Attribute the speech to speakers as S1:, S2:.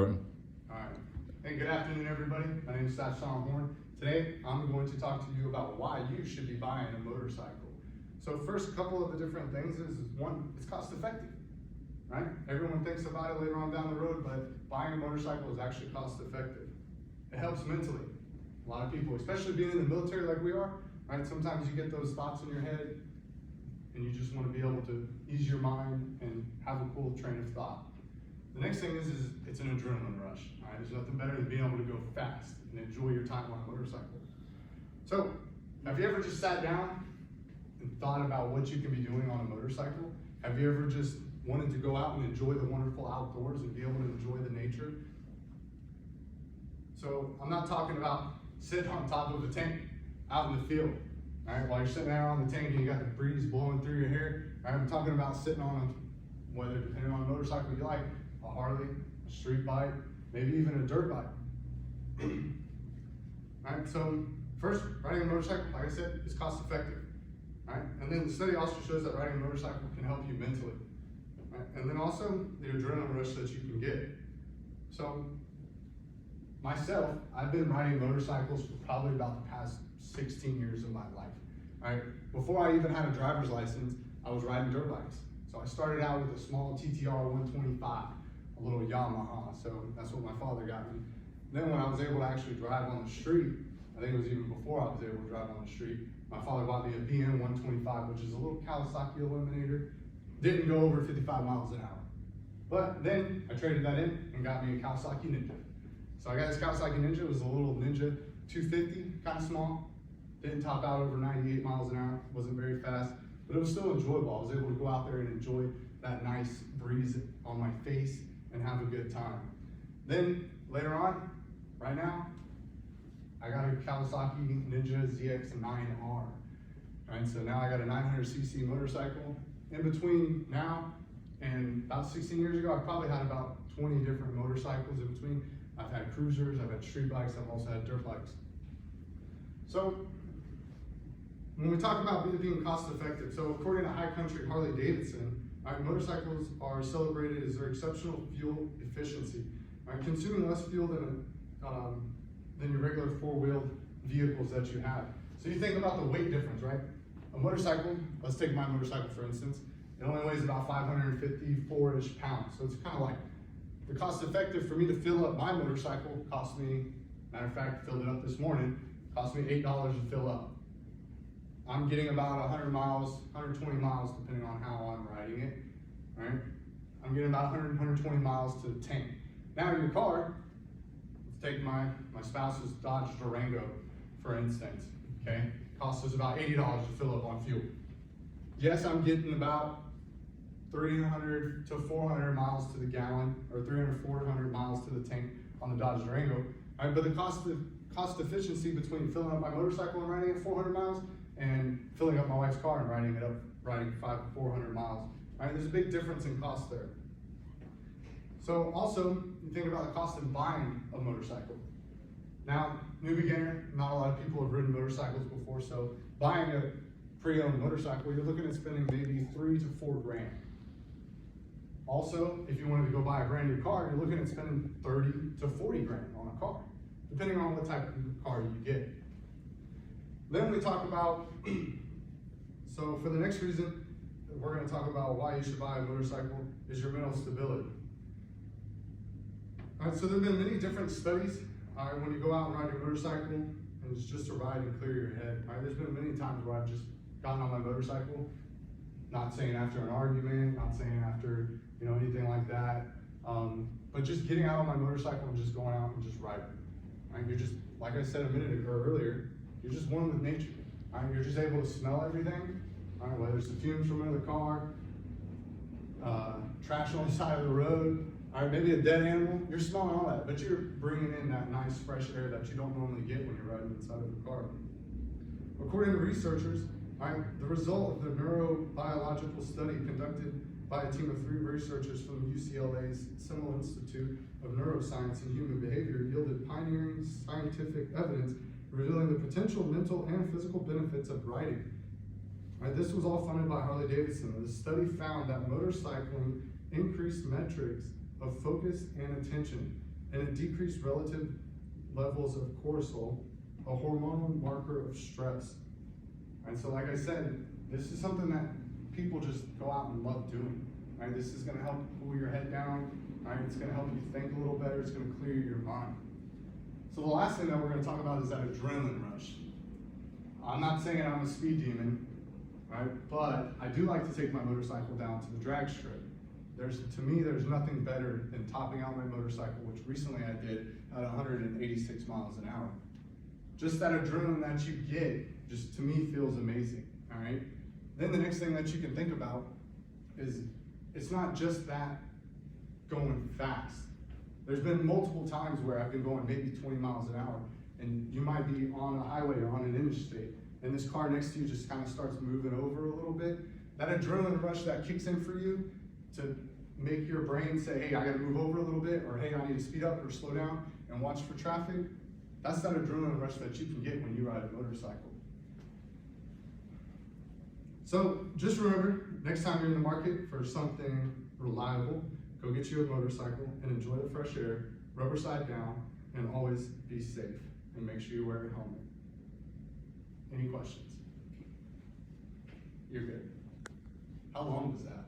S1: Alright. Hey, good afternoon, everybody. My name is Sean Horn. Today, I'm going to talk to you about why you should be buying a motorcycle. So first, a couple of the different things is one, it's cost effective, right? Everyone thinks about it later on down the road, but buying a motorcycle is actually cost effective. It helps mentally. A lot of people, especially being in the military like we are, right? Sometimes you get those thoughts in your head and you just want to be able to ease your mind and have a cool train of thought. The next thing is it's an adrenaline rush. All right? There's nothing better than being able to go fast and enjoy your time on a motorcycle. So, have you ever just sat down and thought about what you can be doing on a motorcycle? Have you ever just wanted to go out and enjoy the wonderful outdoors and be able to enjoy the nature? So, I'm not talking about sitting on top of a tank out in the field. All right? While you're sitting there on the tank and you got the breeze blowing through your hair. All right? I'm talking about sitting on whether depending on the motorcycle you like, a Harley, a street bike, maybe even a dirt bike. Alright, so first, riding a motorcycle, like I said, is cost effective. Alright, and then the study also shows that riding a motorcycle can help you mentally. Right? And then also the adrenaline rush that you can get. So, myself, I've been riding motorcycles for probably about the past 16 years of my life. Alright, before I even had a driver's license, I was riding dirt bikes. So I started out with a small TTR 125, a little Yamaha, so that's what my father got me. Then when I was able to actually drive on the street, I think it was even before I was able to drive on the street, my father bought me a BM 125, which is a little Kawasaki Eliminator. Didn't go over 55 miles an hour. But then I traded that in and got me a Kawasaki Ninja. So I got this Kawasaki Ninja, it was a little Ninja 250, kind of small. Didn't top out over 98 miles an hour, wasn't very fast. But it was still enjoyable. I was able to go out there and enjoy that nice breeze on my face and have a good time. Then later on, right now, I got a Kawasaki Ninja ZX9R. Right, so now I got a 900cc motorcycle. In between now and about 16 years ago, I probably had about 20 different motorcycles in between. I've had cruisers, I've had street bikes, I've also had dirt bikes. So, when we talk about being cost effective, so according to High Country Harley Davidson, motorcycles are celebrated as their exceptional fuel efficiency, consuming less fuel than your regular four-wheeled vehicles that you have. So you think about the weight difference, right? A motorcycle, let's take my motorcycle for instance, it only weighs about 554-ish pounds. So it's kind of like, the cost effective for me to fill up my motorcycle cost me, matter of fact, filled it up this morning, cost me $8 to fill up. I'm getting about 100 miles, 120 miles, depending on how I'm riding it, right? I'm getting about 100, 120 miles to the tank. Now in your car, let's take my spouse's Dodge Durango, for instance, okay? Costs us about $80 to fill up on fuel. Yes, I'm getting about 300 to 400 miles to the gallon, or 300, 400 miles to the tank on the Dodge Durango, right? But the cost efficiency between filling up my motorcycle and riding it 400 miles and filling up my wife's car and riding 400 miles. Right? There's a big difference in cost there. So also, you think about the cost of buying a motorcycle. Now, new beginner, not a lot of people have ridden motorcycles before, so buying a pre-owned motorcycle, you're looking at spending maybe $3 to $4 grand. Also, if you wanted to go buy a brand new car, you're looking at spending 30 to 40 grand on a car, depending on what type of car you get. Then we talk about, so for the next reason, we're going to talk about why you should buy a motorcycle is your mental stability. All right, so there have been many different studies when you go out and ride your motorcycle, and it's just to ride and clear your head. All right, there's been many times where I've just gotten on my motorcycle, not saying after an argument, not saying after anything like that, but just getting out on my motorcycle and just going out and just riding. Right? You're just, like I said a minute ago earlier, you're just one with nature. Right? You're just able to smell everything, right? Whether it's the fumes from another car, trash on the side of the road, right? Maybe a dead animal. You're smelling all that, but you're bringing in that nice fresh air that you don't normally get when you're riding inside of a car. According to researchers, right, the result of the neurobiological study conducted by a team of 3 researchers from UCLA's Semel Institute of Neuroscience and Human Behavior yielded pioneering scientific evidence revealing the potential mental and physical benefits of riding. Right, this was all funded by Harley Davidson. The study found that motorcycling increased metrics of focus and attention, and it decreased relative levels of cortisol, a hormonal marker of stress. And so like I said, this is something that people just go out and love doing. Right? This is gonna help cool your head down. Right? It's gonna help you think a little better. It's gonna clear your mind. So the last thing that we're gonna talk about is that adrenaline rush. I'm not saying I'm a speed demon, right? But I do like to take my motorcycle down to the drag strip. To me, there's nothing better than topping out my motorcycle, which recently I did at 186 miles an hour. Just that adrenaline that you get, just to me feels amazing, all right? Then the next thing that you can think about is, it's not just that going fast. There's been multiple times where I've been going maybe 20 miles an hour, and you might be on a highway or on an interstate, and this car next to you just kind of starts moving over a little bit. That adrenaline rush that kicks in for you to make your brain say, hey, I gotta move over a little bit, or hey, I need to speed up or slow down and watch for traffic. That's that adrenaline rush that you can get when you ride a motorcycle. So just remember, next time you're in the market for something reliable, go get you a motorcycle and enjoy the fresh air, rubber side down, and always be safe. And make sure you wear a helmet. Any questions? You're good. How long was that?